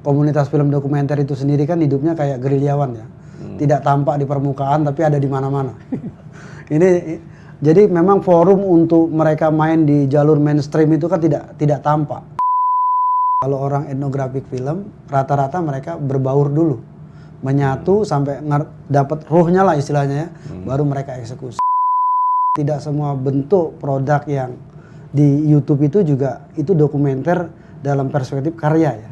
komunitas film dokumenter itu sendiri kan hidupnya kayak gerilyawan ya. Tidak tampak di permukaan tapi ada di mana-mana. Ini jadi memang forum untuk mereka main di jalur mainstream itu kan tidak tampak. Kalau orang etnografik film, rata-rata mereka berbaur dulu. Menyatu sampai dapat ruhnya lah istilahnya ya, baru mereka eksekusi. Tidak semua bentuk produk yang di YouTube itu juga itu dokumenter dalam perspektif karya ya.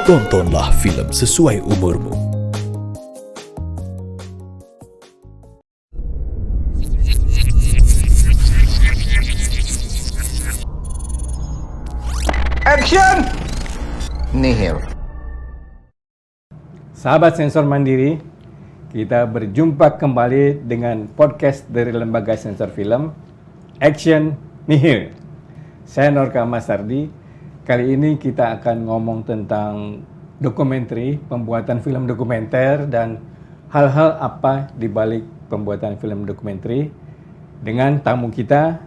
Tontonlah film sesuai umurmu. Action! Nihil. Sahabat Sensor Mandiri, kita berjumpa kembali dengan podcast dari Lembaga Sensor Film, Action Nihil. Saya Norka Masardi. Kali ini kita akan ngomong tentang dokumenter, pembuatan film dokumenter dan hal-hal apa di balik pembuatan film dokumenter dengan tamu kita,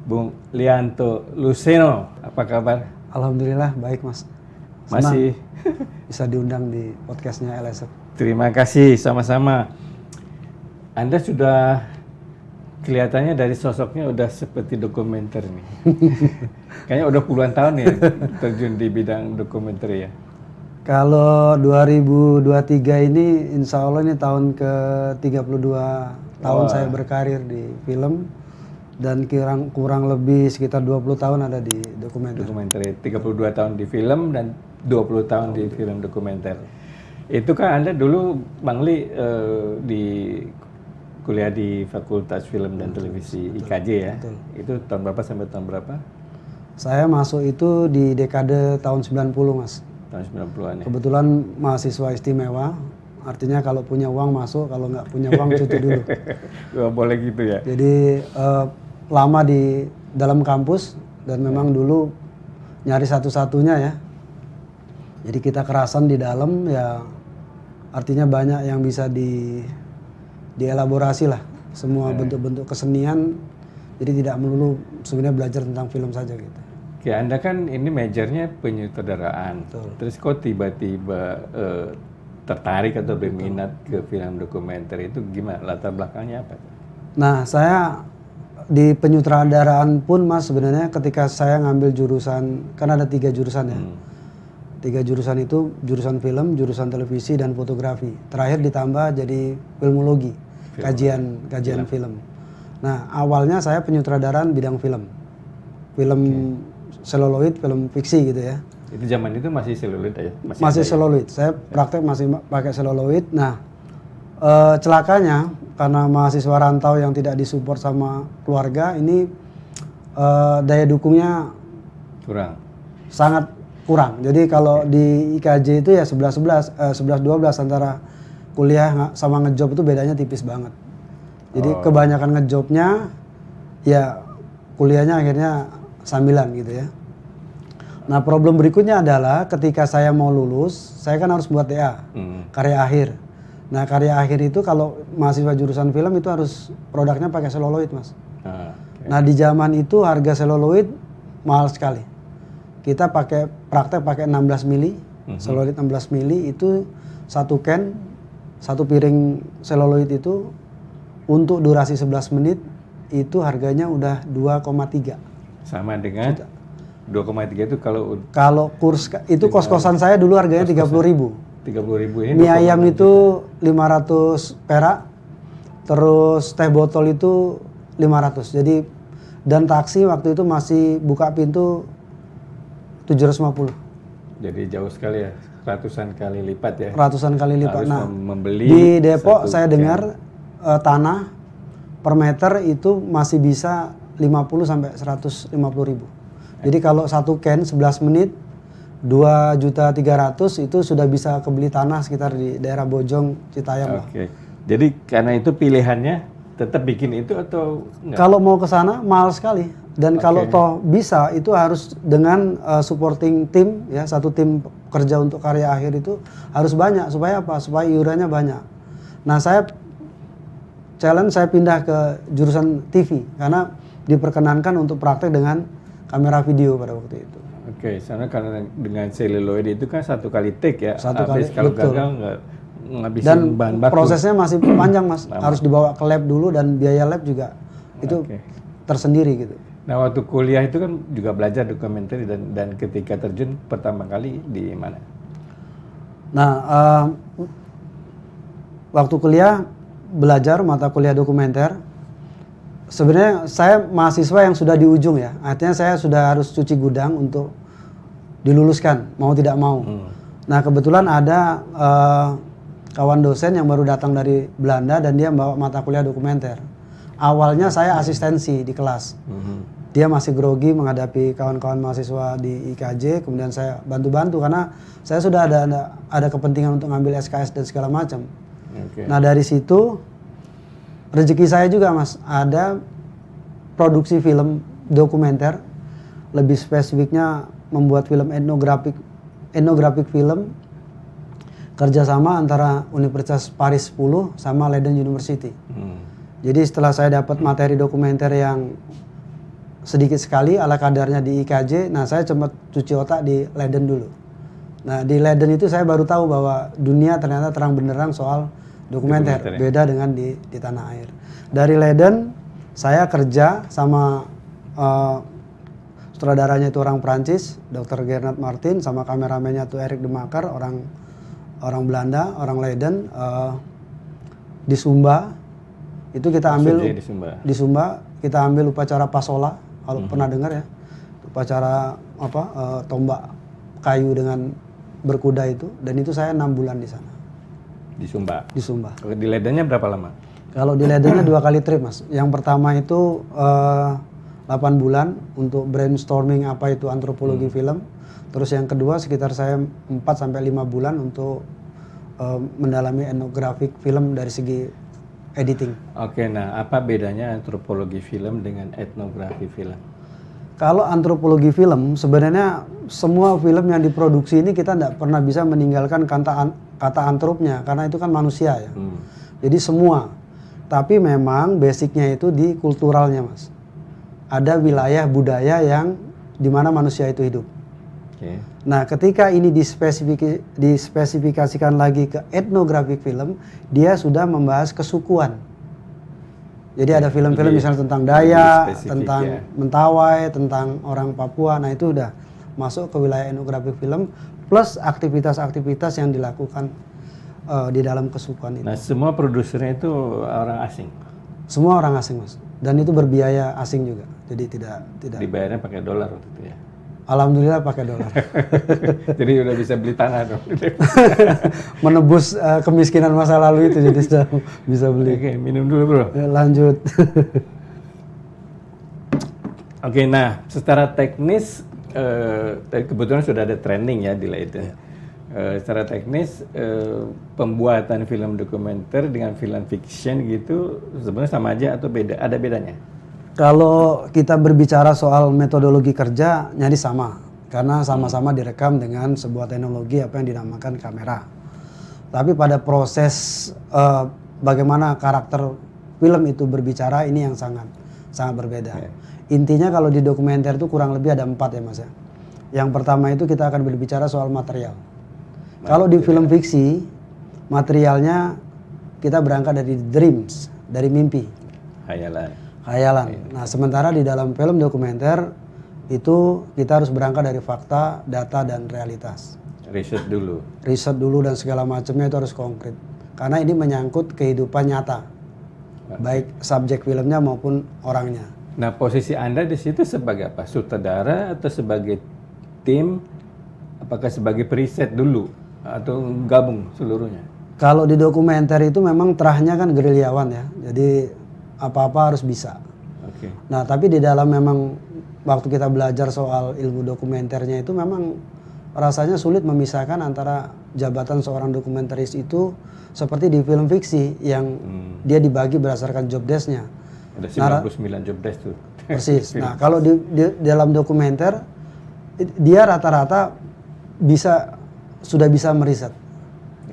Bung Lianto Luceno. Apa kabar? Alhamdulillah baik Mas. Senang Masih bisa diundang di podcastnya LSF. Terima kasih, sama-sama. Anda sudah kelihatannya dari sosoknya udah seperti dokumenter nih. Kayaknya udah puluhan tahun ya terjun di bidang dokumenter ya. Kalau 2023 ini insya Allah ini tahun ke-32 tahun saya berkarir di film dan kurang lebih sekitar 20 tahun ada di dokumenter. Dokumenter 32 tahun di film dan 20 tahun di film dokumenter. Itu kan Anda dulu Bang Li di kuliah di Fakultas Film dan Televisi IKJ ya. Betul. Itu tahun berapa sampai tahun berapa? Saya masuk itu di dekade tahun 90 Mas. Tahun 90-an ya. Kebetulan mahasiswa istimewa, artinya kalau punya uang masuk, kalau nggak punya uang cuti dulu. Boleh gitu ya. Jadi lama di dalam kampus dan memang dulu nyari satu-satunya ya. Jadi kita kerasan di dalam ya, artinya banyak yang bisa dielaborasi lah, semua bentuk-bentuk kesenian. Jadi tidak melulu sebenarnya belajar tentang film saja gitu. Oke, Anda kan ini majornya penyutradaraan. Betul. Terus kok tiba-tiba tertarik atau berminat ke film dokumenter itu gimana? Latar belakangnya apa? Nah, saya di penyutradaraan pun Mas sebenarnya ketika saya ngambil jurusan, kan ada 3 jurusan ya. 3 jurusan itu jurusan film, jurusan televisi dan fotografi. Terakhir ditambah jadi filmologi, kajian film. Nah, awalnya saya penyutradaraan bidang film. Film seluloid, film fiksi gitu ya. Itu zaman itu masih seluloid aja? Masih seluloid. Saya praktek masih pakai seluloid. Nah, celakanya karena mahasiswa rantau yang tidak disupport sama keluarga, ini daya dukungnya sangat kurang. Jadi kalau di IKJ itu ya 11-12 antara kuliah sama ngejob itu bedanya tipis banget. Jadi kebanyakan ngejobnya ya kuliahnya akhirnya sambilan gitu ya. Nah, problem berikutnya adalah ketika saya mau lulus, saya kan harus buat DA, karya akhir. Nah, karya akhir itu kalau mahasiswa jurusan film itu harus produknya pakai seluloid, Mas. Nah, di zaman itu harga seluloid mahal sekali. Kita praktek pakai 16 mili, seluloid 16 mili itu satu can, satu piring seluloid itu untuk durasi 11 menit itu harganya udah 2,3. Sama dengan 2,3 itu kalau kurs itu kos-kosan saya dulu harganya 30.000. 30.000 ini. Mie ayam itu 500 perak. Terus teh botol itu 500. Jadi dan taksi waktu itu masih buka pintu 750. Jadi jauh sekali ya, ratusan kali lipat ya. Ratusan kali lipat. Harus Nah, membeli di Depok saya dengar tanah per meter itu masih bisa 50 sampai 150.000. Jadi kalau satu can 11 menit 2.300.000 itu sudah bisa kebeli tanah sekitar di daerah Bojong, Citayam lah. Oke. Jadi karena itu pilihannya tetap bikin itu atau enggak? Kalau mau ke sana mahal sekali dan kalau toh bisa itu harus dengan supporting tim ya, satu tim kerja untuk karya akhir itu harus banyak supaya apa? Supaya iurannya banyak. Nah saya pindah ke jurusan TV karena diperkenankan untuk praktek dengan kamera video pada waktu itu. Oke, soalnya karena dengan seluloid itu kan 1 kali take ya. Satu kali, kalau betul. gagal nggak ngabisin Dan bahan baku. prosesnya masih panjang mas, harus dibawa ke lab dulu dan biaya lab juga itu Oke. tersendiri gitu. Nah waktu kuliah itu kan juga belajar dokumenter dan ketika terjun pertama kali di mana? Nah waktu kuliah belajar mata kuliah dokumenter, sebenarnya saya mahasiswa yang sudah di ujung ya, artinya saya sudah harus cuci gudang untuk diluluskan mau tidak mau. Nah kebetulan ada kawan dosen yang baru datang dari Belanda dan dia membawa mata kuliah dokumenter. Awalnya saya asistensi di kelas. Dia masih grogi menghadapi kawan-kawan mahasiswa di IKJ, kemudian saya bantu-bantu karena saya sudah ada kepentingan untuk ngambil SKS dan segala macam. Oke. Nah dari situ rezeki saya juga mas, ada produksi film dokumenter, lebih spesifiknya membuat film etnografik film kerjasama antara Universitas Paris 10 sama Leiden University. Jadi setelah saya dapat materi dokumenter yang sedikit sekali ala kadarnya di IKJ, nah saya sempat cuci otak di Leiden dulu. Nah di Leiden itu saya baru tahu bahwa dunia ternyata terang benderang soal dokumenter ya? beda dengan di tanah air. Dari Leiden saya kerja sama sutradaranya itu orang Prancis, Dr. Gernot Martin, sama kameramennya itu Erik de Maker, orang Belanda, orang Leiden, di Sumba. Itu kita ambil di Sumba kita ambil upacara pasola, kalau pernah dengar ya, upacara tombak kayu dengan berkuda itu, dan itu saya 6 bulan di sana. Di Sumba. Di Sumba. Di Leidennya berapa lama? Kalau di Leidennya 2 kali trip mas. Yang pertama itu 8 bulan untuk brainstorming apa itu antropologi film. Terus yang kedua sekitar saya 4-5 bulan untuk mendalami etnografik film dari segi editing. Oke, nah apa bedanya antropologi film dengan etnografi film? Kalau antropologi film sebenarnya semua film yang diproduksi ini kita tidak pernah bisa meninggalkan kata antropnya karena itu kan manusia ya. Jadi semua. Tapi memang basicnya itu di kulturalnya mas. Ada wilayah budaya yang dimana manusia itu hidup. Okay. Nah ketika ini dispesifikasikan lagi ke etnografik film, dia sudah membahas kesukuan. Jadi ada film-film misalnya tentang Dayak, tentang Mentawai, tentang orang Papua. Nah itu udah masuk ke wilayah etnografik film plus aktivitas-aktivitas yang dilakukan di dalam kesukuan itu. Nah semua produsernya itu orang asing? Semua orang asing mas. Dan itu berbiaya asing juga. Jadi tidak. Dibayarnya pakai dolar waktu itu ya? Alhamdulillah pakai dolar. Jadi udah bisa beli tanah dong. Menebus kemiskinan masa lalu itu jadi sudah bisa beli. Oke, minum dulu bro. Lanjut. Oke, nah secara teknis kebetulan sudah ada training ya di Leiden. Secara teknis pembuatan film dokumenter dengan film fiction gitu sebenarnya sama aja atau beda? Ada bedanya? Kalau kita berbicara soal metodologi kerja, nyaris sama. Karena sama-sama direkam dengan sebuah teknologi apa yang dinamakan kamera. Tapi pada proses bagaimana karakter film itu berbicara, ini yang sangat berbeda. Intinya kalau di dokumenter itu kurang lebih ada 4 ya mas ya. Yang pertama itu kita akan berbicara soal material. Kalau di film fiksi, materialnya kita berangkat dari dreams, dari mimpi. Khayalan. Nah, sementara di dalam film dokumenter itu kita harus berangkat dari fakta, data, dan realitas. Riset dulu dan segala macamnya itu harus konkret. Karena ini menyangkut kehidupan nyata, baik subjek filmnya maupun orangnya. Nah, posisi Anda di situ sebagai apa? Sutradara atau sebagai tim? Apakah sebagai periset dulu atau gabung seluruhnya? Kalau di dokumenter itu memang terahnya kan gerilyawan ya. Jadi apa-apa harus bisa. Okay. Nah, tapi di dalam memang waktu kita belajar soal ilmu dokumenternya itu memang rasanya sulit memisahkan antara jabatan seorang dokumentaris itu seperti di film fiksi yang dia dibagi berdasarkan job desk-nya. Ada 99 job desk tuh. Persis. Nah, kalau di dalam dokumenter dia rata-rata sudah bisa meriset.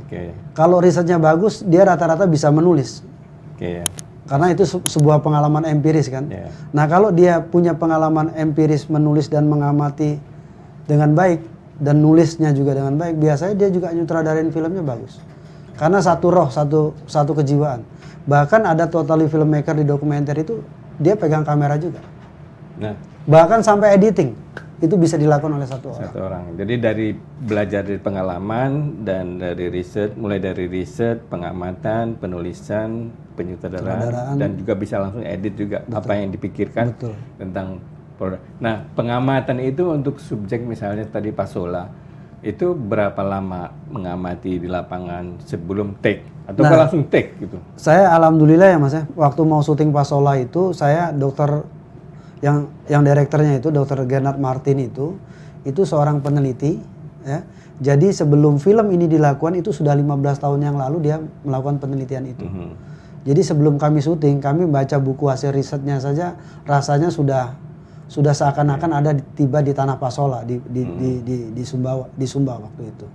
Oke. Kalau risetnya bagus, dia rata-rata bisa menulis. Oke ya. Karena itu sebuah pengalaman empiris kan. Ya. Nah kalau dia punya pengalaman empiris menulis dan mengamati dengan baik dan nulisnya juga dengan baik, biasanya dia juga nyutradarin filmnya bagus. Karena satu roh, satu kejiwaan. Bahkan ada totally filmmaker di dokumenter itu dia pegang kamera juga. Nah, Bahkan sampai editing itu bisa dilakukan oleh satu orang. satu orang. Jadi dari belajar dari pengalaman dan dari riset, mulai dari riset, pengamatan, penulisan, penyutradaraan, dan juga bisa langsung edit juga apa yang dipikirkan Betul. tentang produk. Nah, pengamatan itu untuk subjek misalnya tadi Pasola, itu berapa lama mengamati di lapangan sebelum take atau langsung take gitu? Saya alhamdulillah ya Mas ya, waktu mau syuting Pasola itu saya dokter yang direkturnya itu Dr. Gernard Martin itu seorang peneliti ya. Jadi sebelum film ini dilakukan itu sudah 15 tahun yang lalu dia melakukan penelitian itu. Jadi sebelum kami syuting, kami baca buku hasil risetnya saja rasanya sudah seakan-akan ada tiba di tanah Pasola di Sumba waktu itu.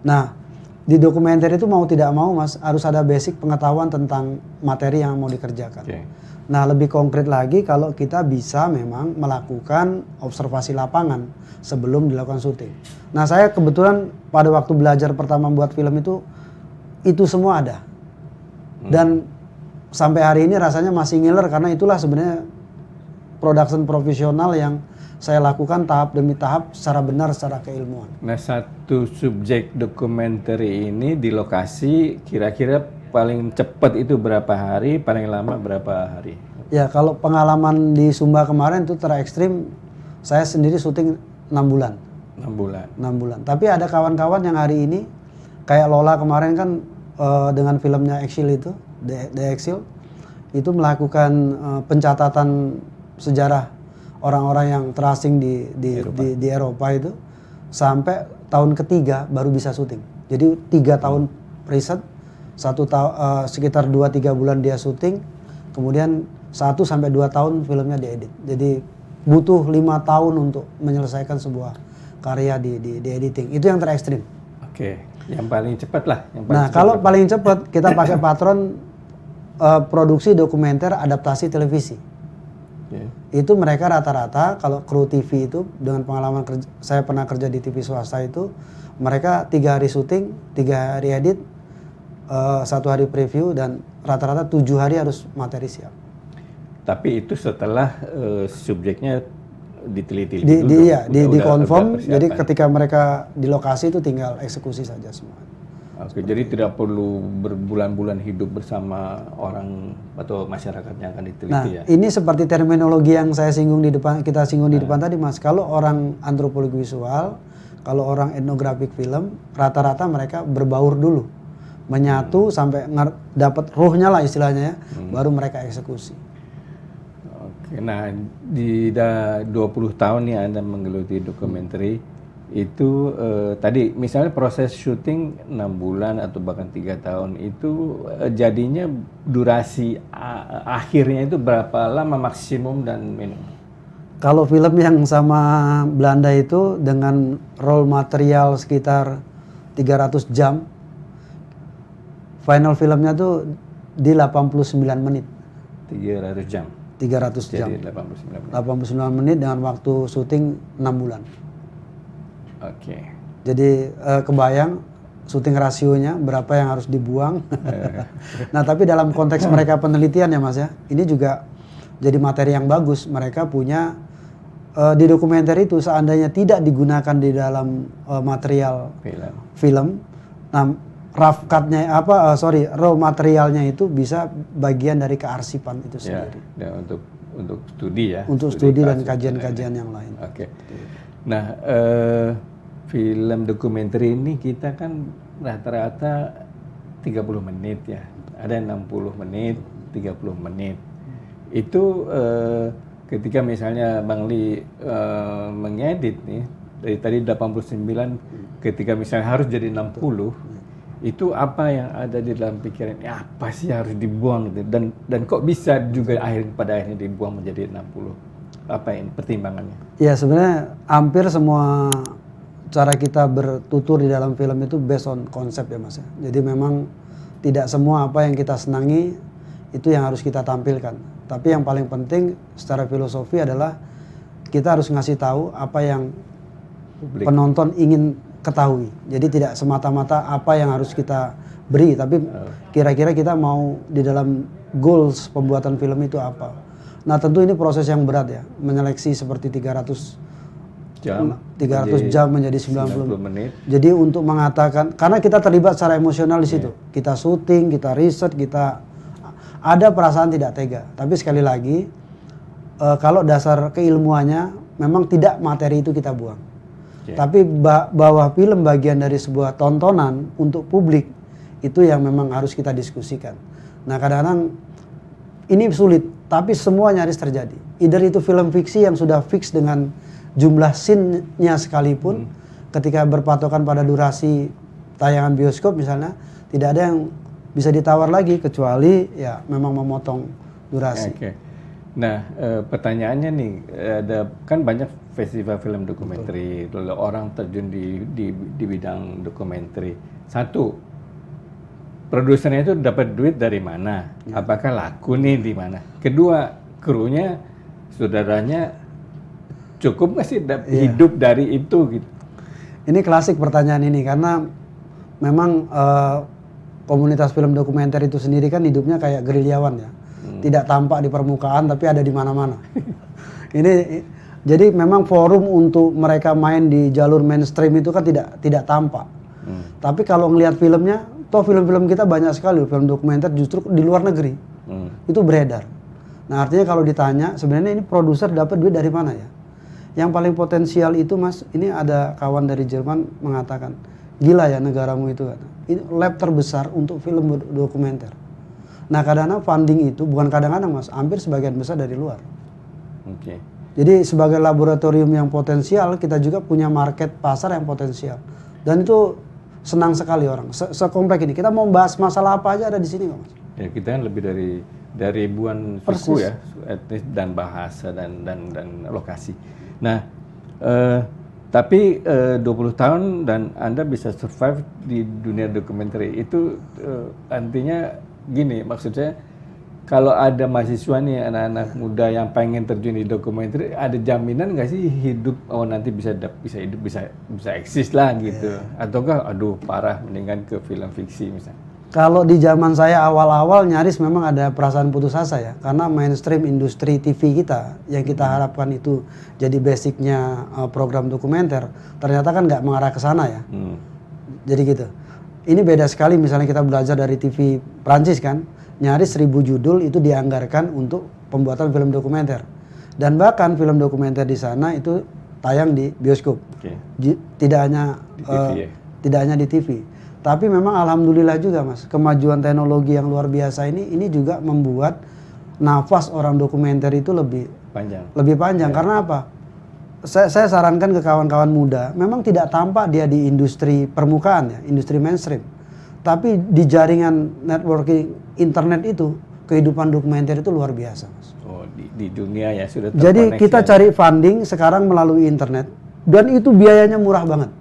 Nah, di dokumenter itu mau tidak mau Mas harus ada basic pengetahuan tentang materi yang mau dikerjakan. Okay. Nah, lebih konkret lagi kalau kita bisa memang melakukan observasi lapangan sebelum dilakukan syuting. Nah, saya kebetulan pada waktu belajar pertama buat film itu semua ada. Dan sampai hari ini rasanya masih ngiler karena itulah sebenarnya production profesional yang saya lakukan tahap demi tahap secara benar, secara keilmuan. Nah, satu subjek dokumenter ini di lokasi kira-kira paling cepat itu berapa hari, paling lama berapa hari? Ya, kalau pengalaman di Sumba kemarin itu terekstrim, saya sendiri syuting 6 bulan. 6 bulan. 6 bulan. Tapi ada kawan-kawan yang hari ini, kayak Lola kemarin kan dengan filmnya Exil itu, The Exil, itu melakukan pencatatan sejarah orang-orang yang terasing di Eropa itu, sampai tahun ketiga baru bisa syuting. Jadi 3 tahun riset, sekitar 2-3 bulan dia syuting, kemudian 1-2 tahun filmnya diedit. Jadi butuh 5 tahun untuk menyelesaikan sebuah karya di editing. Itu yang terekstrim. Oke, yang paling cepat lah. Nah, kalau paling cepat kita pakai patron produksi dokumenter adaptasi televisi. Itu mereka rata-rata kalau kru TV itu dengan pengalaman saya pernah kerja di TV swasta itu, mereka 3 hari syuting, 3 hari edit, 1 hari preview, dan rata-rata 7 hari harus materi siap. Tapi itu setelah subjeknya diteliti di confirm. Jadi ketika mereka di lokasi itu tinggal eksekusi saja semua. Oke, jadi tidak perlu berbulan-bulan hidup bersama orang atau masyarakat yang akan diteliti ya. Ini seperti terminologi yang kita singgung di depan tadi Mas. Kalau orang antropologi visual, kalau orang etnografik film, rata-rata mereka berbaur dulu. Menyatu sampai dapat ruhnya lah istilahnya ya, baru mereka eksekusi. Oke, nah di 20 tahun nih Anda menggeluti dokumenter itu tadi misalnya proses syuting 6 bulan atau bahkan 3 tahun itu jadinya durasi akhirnya itu berapa lama maksimum dan minimum? Kalau film yang sama Belanda itu dengan roll material sekitar 300 jam, final filmnya tuh di 89 menit. 300 jam. 300 jam. Jadi 89 menit. 89 menit dengan waktu syuting 6 bulan. Oke. Jadi kebayang syuting rasionya berapa yang harus dibuang. Nah, tapi dalam konteks mereka penelitian ya Mas ya, ini juga jadi materi yang bagus. Mereka punya di dokumenter itu seandainya tidak digunakan di dalam material film. Nah, rough cut-nya raw materialnya itu bisa bagian dari kearsipan itu sendiri. Ya, untuk studi ya. Untuk studi dan kajian-kajian yang lain. Oke. Nah, film dokumenter ini kita kan rata-rata 30 menit ya. Ada 60 menit, 30 menit. Itu ketika misalnya Bang Li mengedit nih, dari tadi 89, ketika misalnya harus jadi 60, itu apa yang ada di dalam pikiran? Ya, apa sih harus dibuang gitu? Dan kok bisa juga pada akhirnya dibuang menjadi 60? Apa ini pertimbangannya? Ya sebenarnya hampir semua cara kita bertutur di dalam film itu based on konsep ya Mas. Jadi memang tidak semua apa yang kita senangi itu yang harus kita tampilkan. Tapi yang paling penting secara filosofi adalah kita harus ngasih tahu apa yang penonton ingin ketahui. Jadi tidak semata-mata apa yang harus kita beri, tapi kira-kira kita mau di dalam goals pembuatan film itu apa. Nah tentu ini proses yang berat ya, menyeleksi seperti 300 jam menjadi 90 menit. Jadi untuk mengatakan, karena kita terlibat secara emosional di situ, kita syuting, kita riset, kita ada perasaan tidak tega. Tapi sekali lagi, kalau dasar keilmuannya memang tidak materi itu kita buang. Tapi bahwa film bagian dari sebuah tontonan untuk publik itu yang memang harus kita diskusikan. Nah kadang-kadang ini sulit, tapi semua nyaris terjadi. Either itu film fiksi yang sudah fix dengan jumlah scene-nya sekalipun, ketika berpatokan pada durasi tayangan bioskop misalnya, tidak ada yang bisa ditawar lagi kecuali ya memang memotong durasi. Oke. Nah pertanyaannya nih, ada kan banyak festival film dokumenter, orang terjun di bidang dokumenter. Satu, produsernya itu dapat duit dari mana? Apakah laku nih di mana? Kedua, krunya, saudaranya cukup nggak sih hidup dari itu gitu? Ini klasik pertanyaan ini karena memang komunitas film dokumenter itu sendiri kan hidupnya kayak gerilyawan ya, tidak tampak di permukaan tapi ada di mana-mana. Ini jadi memang forum untuk mereka main di jalur mainstream itu kan tidak tampak. Tapi kalau ngelihat filmnya, toh film-film kita banyak sekali film dokumenter justru di luar negeri itu beredar. Nah artinya kalau ditanya sebenarnya ini produser dapat duit dari mana ya? Yang paling potensial itu Mas, ini ada kawan dari Jerman mengatakan, gila ya negaramu itu, ini lab terbesar untuk film dokumenter. Nah kadang-kadang funding itu bukan kadang-kadang Mas, hampir sebagian besar dari luar. Oke. Jadi sebagai laboratorium yang potensial, kita juga punya market pasar yang potensial. Dan itu senang sekali orang. Sekomplek ini, kita mau bahas masalah apa aja ada di sini Mas. Ya kita kan lebih dari ribuan suku ya, etnis dan bahasa dan lokasi. Nah, tapi 20 tahun dan Anda bisa survive di dunia dokumenter itu artinya gini, maksudnya kalau ada mahasiswa nih anak-anak muda yang pengen terjun di dokumenter, ada jaminan nggak sih hidup nanti bisa hidup bisa eksis lah gitu, ataukah aduh parah mendingan ke film fiksi misalnya? Kalau di zaman saya awal-awal nyaris memang ada perasaan putus asa ya, karena mainstream industri TV kita yang kita harapkan itu jadi basicnya program dokumenter, ternyata kan nggak mengarah ke sana ya. Jadi gitu. Ini beda sekali misalnya kita belajar dari TV Prancis kan, nyaris 1000 judul itu dianggarkan untuk pembuatan film dokumenter, dan bahkan film dokumenter di sana itu tayang di bioskop, tidak hanya di TV. Tapi memang alhamdulillah juga Mas, kemajuan teknologi yang luar biasa ini juga membuat nafas orang dokumenter itu lebih panjang. Karena apa? Saya sarankan ke kawan-kawan muda, memang tidak tampak dia di industri permukaan ya, industri mainstream. Tapi di jaringan networking internet itu, kehidupan dokumenter itu luar biasa Mas. Oh, di dunia ya sudah terkoneksi. Jadi kita cari funding sekarang melalui internet, dan itu biayanya murah banget.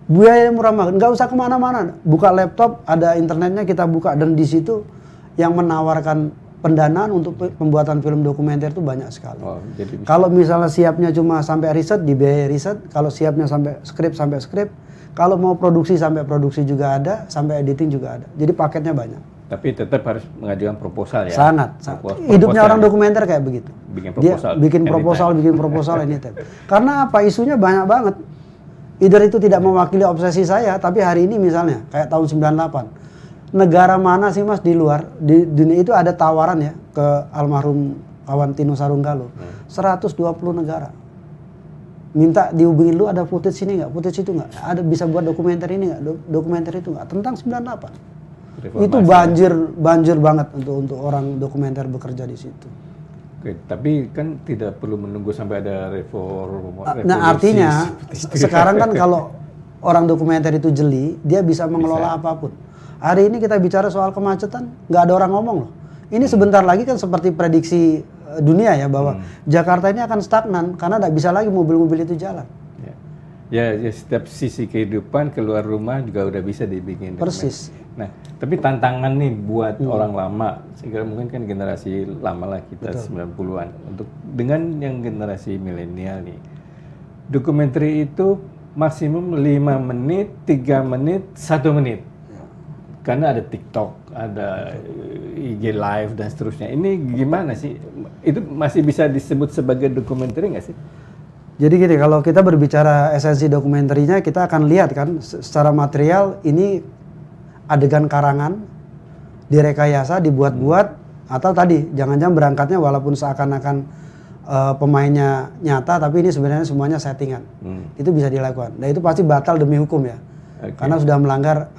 Nggak usah kemana-mana, buka laptop, ada internetnya, kita buka, dan di situ yang menawarkan pendanaan untuk pembuatan film dokumenter itu banyak sekali. Kalau misalnya siapnya cuma sampai riset, dibiayai riset, kalau siapnya sampai skrip, kalau mau produksi sampai produksi juga ada, sampai editing juga ada. Jadi paketnya banyak. Tapi tetap harus mengajukan proposal ya. Sangat. Hidupnya orang dokumenter kayak begitu. Bikin proposal anytime. Karena apa? Isunya banyak banget. Either itu tidak mewakili obsesi saya, tapi hari ini misalnya kayak tahun 98, negara mana sih Mas di luar di dunia itu ada tawaran ya ke almarhum kawan Tino Sarunggalo, 120 negara minta dihubungin, lu ada footage sini nggak, footage itu nggak, ada bisa buat dokumenter ini nggak, dokumenter itu nggak, tentang 98. Itu banjir banget untuk orang dokumenter bekerja di situ. Oke, tapi kan tidak perlu menunggu sampai ada revolusi. Nah artinya sekarang kan kalau orang dokumenter itu jeli, dia bisa mengelola apapun. Hari ini kita bicara soal kemacetan, nggak ada orang ngomong loh. Ini sebentar lagi kan seperti prediksi dunia ya, bahwa Jakarta ini akan stagnan karena nggak bisa lagi mobil-mobil itu jalan. Ya, setiap sisi kehidupan keluar rumah juga udah bisa dibikin. Persis. Nah, tapi tantangan nih buat orang lama, saya kira mungkin kan generasi lama lah kita 90-an. Untuk dengan yang generasi milenial nih, dokumenter itu maksimum 5 menit, 3 menit, 1 menit. Karena ada TikTok, ada IG Live dan seterusnya. Ini gimana sih? Itu masih bisa disebut sebagai dokumenter nggak sih? Jadi gini, kalau kita berbicara esensi dokumenterinya, kita akan lihat kan secara material ini adegan karangan, direkayasa, dibuat-buat, atau tadi jangan-jangan berangkatnya walaupun seakan-akan pemainnya nyata, tapi ini sebenarnya semuanya settingan. Itu bisa dilakukan. Dan itu pasti batal demi hukum ya, karena sudah melanggar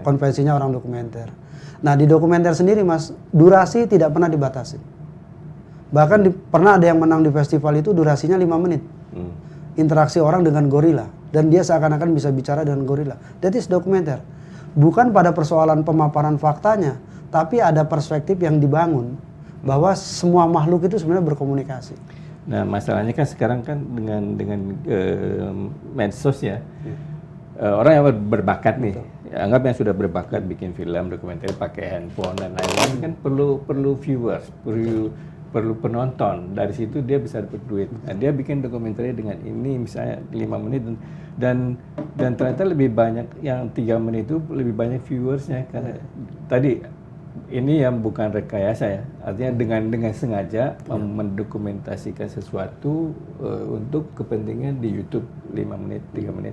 konvensinya orang dokumenter. Nah di dokumenter sendiri Mas, durasi tidak pernah dibatasi. Bahkan pernah ada yang menang di festival itu durasinya 5 menit. Interaksi orang dengan gorila, dan dia seakan-akan bisa bicara dengan gorila. That is dokumenter. Bukan pada persoalan pemaparan faktanya, tapi ada perspektif yang dibangun bahwa semua makhluk itu sebenarnya berkomunikasi. Nah masalahnya kan sekarang kan dengan medsos ya, orang yang berbakat nih, anggap yang sudah berbakat bikin film dokumenter pakai handphone dan lain-lain kan perlu viewers, perlu penonton. Dari situ dia bisa dapat duit. Nah, dia bikin dokumenter dengan ini misalnya 5 menit dan ternyata lebih banyak yang 3 menit itu lebih banyak viewersnya karena tadi ini yang bukan rekayasa ya. Artinya dengan sengaja mendokumentasikan sesuatu untuk kepentingan di YouTube 5 menit, 3 menit.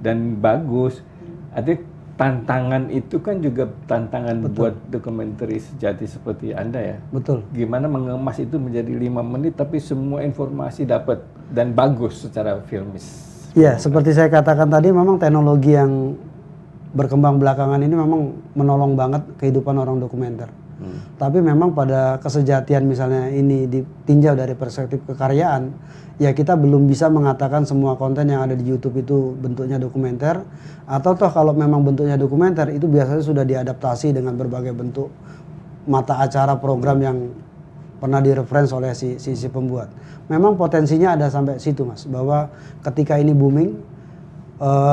Dan bagus. Artinya tantangan itu kan juga tantangan buat dokumenter sejati seperti Anda ya. Betul. Gimana mengemas itu menjadi 5 menit tapi semua informasi dapat dan bagus secara filmis. Iya, seperti saya katakan tadi, memang teknologi yang berkembang belakangan ini memang menolong banget kehidupan orang dokumenter. Tapi memang pada kesejatian misalnya ini ditinjau dari perspektif kekaryaan, ya kita belum bisa mengatakan semua konten yang ada di YouTube itu bentuknya dokumenter. Atau toh kalau memang bentuknya dokumenter itu biasanya sudah diadaptasi dengan berbagai bentuk mata acara program yang pernah direference oleh si pembuat. Memang potensinya ada sampai situ Mas, bahwa ketika ini booming,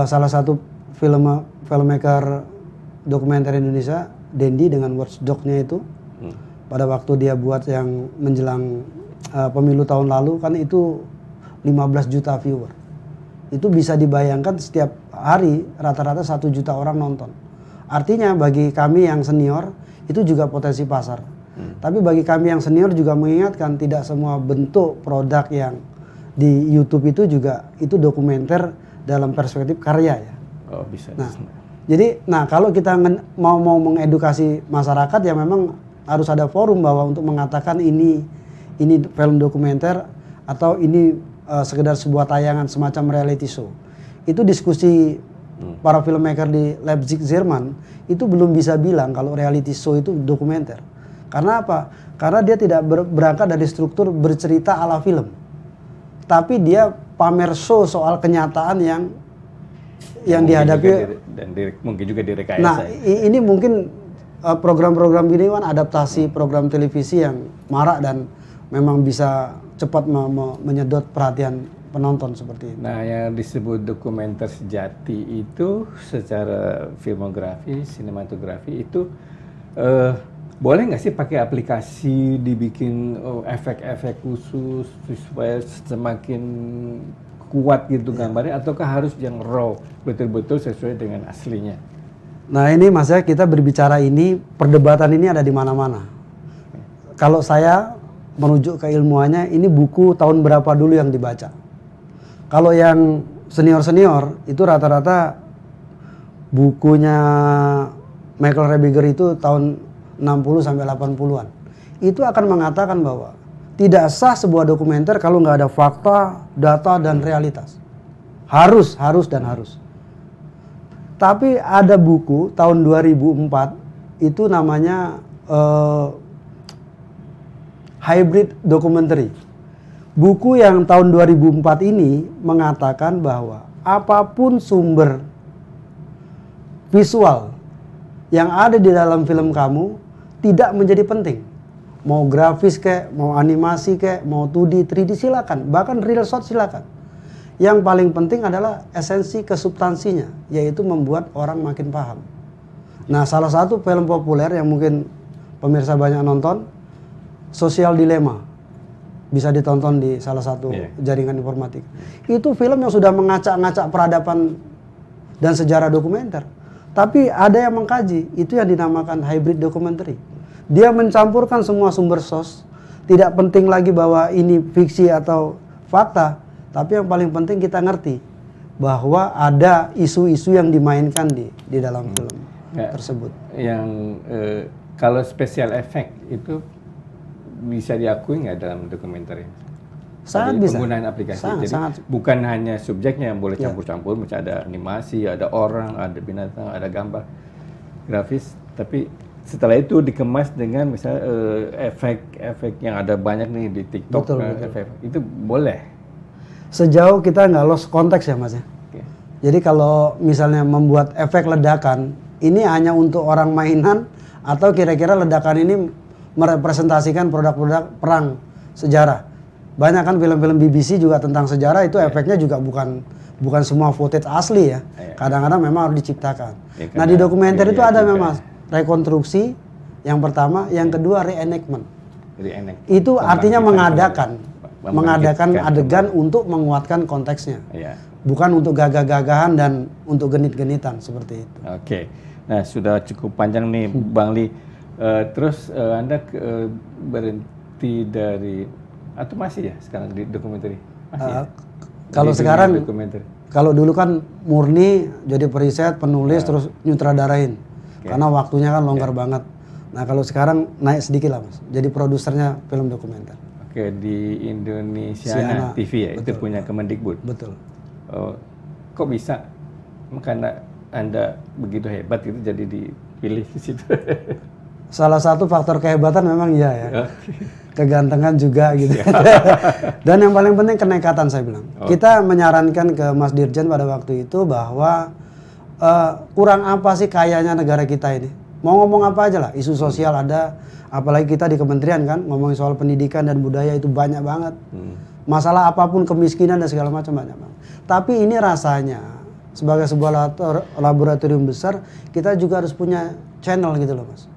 salah satu filmmaker dokumenter Indonesia, Dendi dengan Watchdog-nya itu, pada waktu dia buat yang menjelang pemilu tahun lalu kan itu 15 juta viewer. Itu bisa dibayangkan setiap hari rata-rata 1 juta orang nonton. Artinya bagi kami yang senior itu juga potensi pasar. Tapi bagi kami yang senior juga mengingatkan tidak semua bentuk produk yang di YouTube itu juga itu dokumenter dalam perspektif karya ya. Oh bisa. Nah kalau kita mau mengedukasi masyarakat ya memang harus ada forum bahwa untuk mengatakan ini film dokumenter atau ini sekedar sebuah tayangan semacam reality show. Itu diskusi para filmmaker di Leipzig, Jerman itu belum bisa bilang kalau reality show itu dokumenter. Karena apa? Karena dia tidak berangkat dari struktur bercerita ala film. Tapi dia pamer show soal kenyataan yang dihadapi dan mungkin juga direkayasa. Nah, ini mungkin program-program gini kan adaptasi program televisi yang marak dan memang bisa cepat menyedot perhatian penonton seperti itu. Nah, yang disebut dokumenter sejati itu secara filmografi, sinematografi itu boleh nggak sih pakai aplikasi dibikin efek-efek khusus supaya semakin kuat gitu gambarnya, ataukah harus yang raw betul-betul sesuai dengan aslinya? Nah ini Mas ya, kita berbicara ini, perdebatan ini ada di mana-mana. Kalau saya merujuk ke ilmuannya, ini buku tahun berapa dulu yang dibaca. Kalau yang senior-senior itu rata-rata bukunya Michael Rebiger itu tahun 60 sampai 80-an. Itu akan mengatakan bahwa tidak sah sebuah dokumenter kalau nggak ada fakta, data, dan realitas. Harus. Tapi ada buku tahun 2004 itu namanya Hybrid Documentary. Buku yang tahun 2004 ini mengatakan bahwa apapun sumber visual yang ada di dalam film kamu tidak menjadi penting. Mau grafis kek, mau animasi kek, mau 2D, 3D silakan. Bahkan real shot silakan. Yang paling penting adalah esensi kesubstansinya, yaitu membuat orang makin paham. Nah, salah satu film populer yang mungkin pemirsa banyak nonton, Social Dilemma. Bisa ditonton di salah satu jaringan informatika. Itu film yang sudah mengacak-ngacak peradaban dan sejarah dokumenter. Tapi ada yang mengkaji, itu yang dinamakan hybrid documentary. Dia mencampurkan semua sumber source, tidak penting lagi bahwa ini fiksi atau fakta. Tapi yang paling penting kita ngerti bahwa ada isu-isu yang dimainkan di dalam film tersebut. Yang kalau special effect itu bisa diakui nggak dalam dokumenter ini? Sangat Jadi bisa. Penggunaan aplikasi. Jadi Sangat. bukan hanya subjeknya yang boleh campur-campur, misalnya ada animasi, ada orang, ada binatang, ada gambar grafis, tapi setelah itu dikemas dengan misalnya efek-efek yang ada banyak nih di TikTok, Betul. efek itu boleh. Sejauh kita nggak lost konteks ya Mas ya. Oke. Jadi kalau misalnya membuat efek ledakan, ini hanya untuk orang mainan atau kira-kira ledakan ini merepresentasikan produk-produk perang sejarah. Banyak kan film-film BBC juga tentang sejarah itu efeknya juga bukan semua footage asli ya. Kadang-kadang memang harus diciptakan. Nah di dokumenter itu ada memang rekonstruksi yang pertama, yang kedua reenactment. Itu artinya mengadakan adegan untuk menguatkan konteksnya. Bukan untuk gagah-gagahan dan untuk genit-genitan seperti itu. Oke. Nah, sudah cukup panjang nih Bang Li. Terus Anda berhenti dari atau masih ya sekarang di dokumenter? Masih ya? Kalau sekarang kalau dulu kan murni jadi periset, penulis terus nyutradarain. Karena waktunya kan longgar banget. Nah, kalau sekarang naik sedikit lah Mas. Jadi produsernya film dokumenter. Oke, di Indonesia TV ya, betul. Itu punya Kemendikbud. Betul. Kok bisa? Karena Anda begitu hebat itu jadi dipilih di situ. Salah satu faktor kehebatan memang iya ya. Kegantengan juga gitu. Dan yang paling penting kenekatan saya bilang. Kita menyarankan ke Mas Dirjen pada waktu itu bahwa kurang apa sih kayanya negara kita ini? Mau ngomong apa aja lah, isu sosial ada, apalagi kita di kementerian kan ngomongin soal pendidikan dan budaya itu banyak banget. Masalah apapun, kemiskinan dan segala macam banyak banget. Tapi ini rasanya sebagai sebuah laboratorium besar, kita juga harus punya channel gitu loh Mas.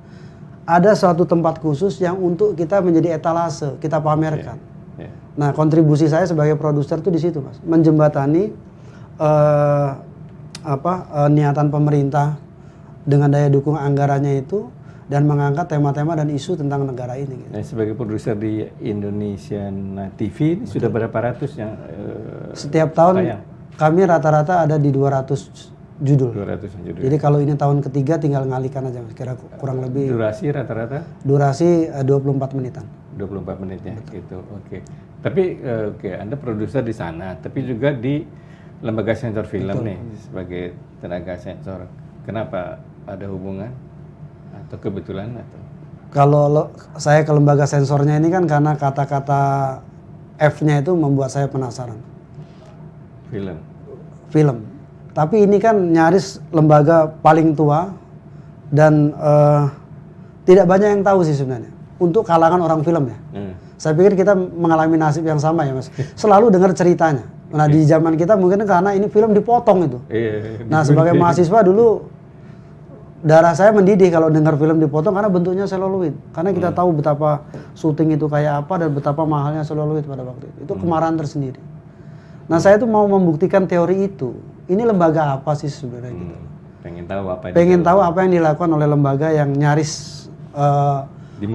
Ada suatu tempat khusus yang untuk kita menjadi etalase, kita pamerkan. Nah, kontribusi saya sebagai produser itu di situ Mas, menjembatani niatan pemerintah dengan daya dukung anggarannya itu dan mengangkat tema-tema dan isu tentang negara ini. Gitu. Nah, sebagai produser di Indonesian TV ini sudah berapa ratus yang setiap tahun tayang? Kami rata-rata ada di 200 judul. 200 judul. Jadi kalau ini tahun ketiga tinggal ngalihkan aja kira kurang lebih. Durasi rata-rata? Durasi 24 menitan. 24 menit ya, gitu. Oke. Tapi Anda produser di sana, tapi juga di lembaga sensor film nih sebagai tenaga sensor. Kenapa ada hubungan atau kebetulan atau? Kalau saya ke lembaga sensornya ini kan karena kata-kata F-nya itu membuat saya penasaran. Film. Tapi ini kan nyaris lembaga paling tua dan tidak banyak yang tahu sih sebenarnya. Untuk kalangan orang film ya. Saya pikir kita mengalami nasib yang sama ya Mas. Selalu dengar ceritanya. Nah di zaman kita mungkin karena ini film dipotong itu. Nah sebagai mahasiswa dulu darah saya mendidih kalau dengar film dipotong karena bentuknya seluloid. Karena kita tahu betapa syuting itu kayak apa dan betapa mahalnya seluloid pada waktu itu. Itu kemarahan tersendiri. Nah saya tuh mau membuktikan teori itu. Ini lembaga apa sih sebenarnya gitu. Pengen tahu apa yang dilakukan oleh lembaga yang nyaris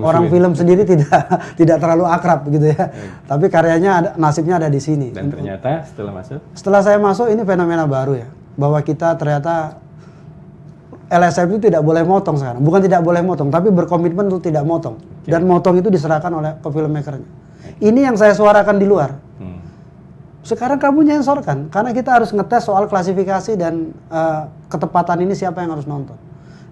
orang film sendiri tidak terlalu akrab gitu ya. Tapi karyanya nasibnya ada di sini. Dan ternyata setelah saya masuk ini fenomena baru ya. Bahwa kita ternyata LSM itu tidak boleh motong sekarang. Bukan tidak boleh motong, tapi berkomitmen untuk tidak motong. Dan motong itu diserahkan oleh ke filmmakernya. Ini yang saya suarakan di luar. Sekarang kamu nyensorkan, karena kita harus ngetes soal klasifikasi dan ketepatan ini siapa yang harus nonton.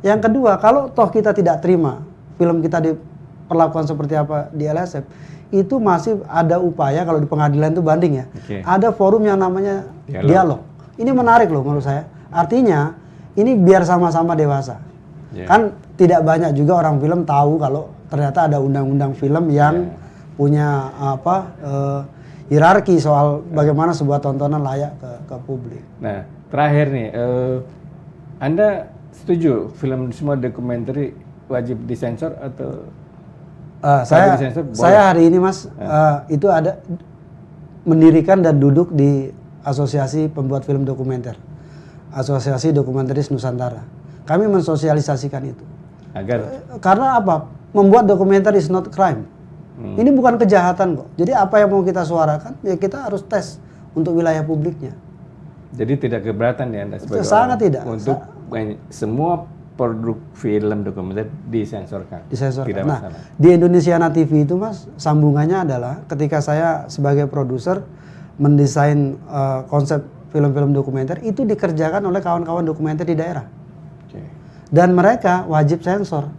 Yang kedua, kalau toh kita tidak terima film kita diperlakukan seperti apa di LSM, itu masih ada upaya kalau di pengadilan itu banding ya. Ada forum yang namanya dialog. Ini menarik loh menurut saya. Artinya ini biar sama-sama dewasa. Kan tidak banyak juga orang film tahu kalau ternyata ada undang-undang film yang punya hierarki soal bagaimana sebuah tontonan layak ke publik. Nah, terakhir nih, Anda setuju film semua dokumenter wajib disensor atau Saya disensor boleh? saya hari ini Mas itu ada mendirikan dan duduk di Asosiasi Pembuat Film Dokumenter, Asosiasi Dokumentaris Nusantara. Kami mensosialisasikan itu. Agar Karena apa? Membuat dokumenter is not crime. Ini bukan kejahatan kok. Jadi apa yang mau kita suarakan, ya kita harus tes untuk wilayah publiknya. jadi tidak keberatan ya Anda sebagai Sangat orang tidak. untuk semua produk film dokumenter disensorkan. Disensorkan. Tidak Nah, masalah. di Indonesiana TV itu Mas, sambungannya adalah ketika saya sebagai produser mendesain konsep film-film dokumenter itu dikerjakan oleh kawan-kawan dokumenter di daerah. Oke. Dan mereka wajib sensor.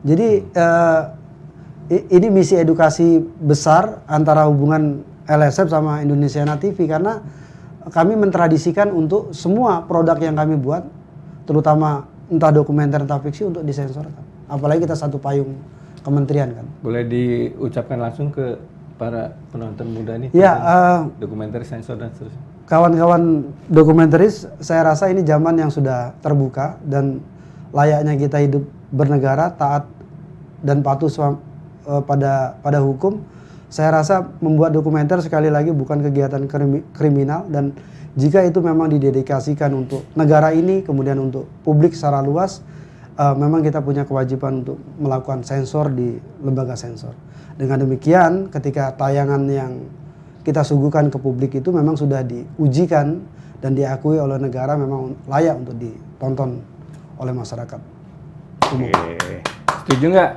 Jadi ini misi edukasi besar antara hubungan LSF sama Indonesiana TV karena kami mentradisikan untuk semua produk yang kami buat, terutama entah dokumenter entah fiksi untuk disensorkan. Apalagi kita satu payung kementerian kan. Boleh diucapkan langsung ke para penonton muda nih? Ya, dokumenter sensor dan seterusnya. kawan-kawan dokumentaris, saya rasa ini zaman yang sudah terbuka dan layaknya kita hidup bernegara, taat dan patuh pada hukum. Saya rasa membuat dokumenter sekali lagi bukan kegiatan kriminal dan jika itu memang didedikasikan untuk negara ini, kemudian untuk publik secara luas, memang kita punya kewajiban untuk melakukan sensor di lembaga sensor. Dengan demikian, ketika tayangan yang kita suguhkan ke publik itu memang sudah diujikan dan diakui oleh negara memang layak untuk ditonton oleh masyarakat. Oke. Setuju nggak?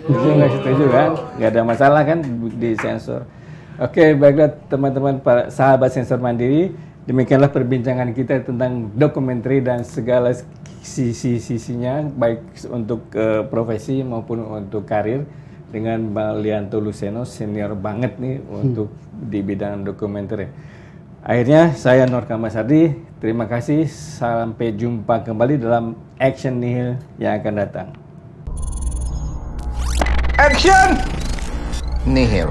Setuju kan? Nggak ada masalah kan di sensor. Oke, baiklah teman-teman para sahabat sensor mandiri, demikianlah perbincangan kita tentang dokumenter dan segala sisi-sisinya, baik untuk profesi maupun untuk karir, dengan Bang Lianto Luceno, senior banget nih untuk di bidang dokumenter. Akhirnya saya Norka Masardi, terima kasih, sampai jumpa kembali dalam Action Nihil yang akan datang. Action! Nihil.